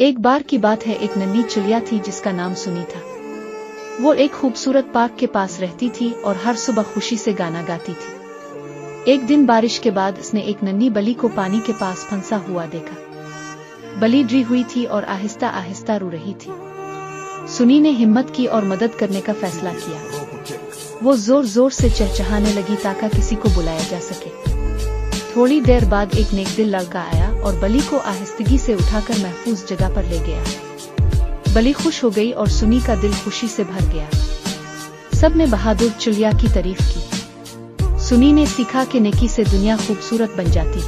एक बार की बात है, एक नन्ही चिड़िया थी जिसका नाम सुनी था। वो एक खूबसूरत पार्क के पास रहती थी और हर सुबह खुशी से गाना गाती थी। एक दिन बारिश के बाद उसने एक नन्ही बली को पानी के पास फंसा हुआ देखा। बली डरी हुई थी और आहिस्ता आहिस्ता रो रही थी। सुनी ने हिम्मत की और मदद करने का फैसला किया। वो जोर जोर से चहचहाने लगी ताकि किसी को बुलाया जा सके। थोड़ी देर बाद एक नेकदिल लड़का आया और बली को आहिस्तगी से उठाकर महफूज जगह पर ले गया। बली खुश हो गई और सुनी का दिल खुशी से भर गया। सब ने बहादुर चिड़िया की तारीफ की। सुनी ने सीखा कि नेकी से दुनिया खूबसूरत बन जाती है।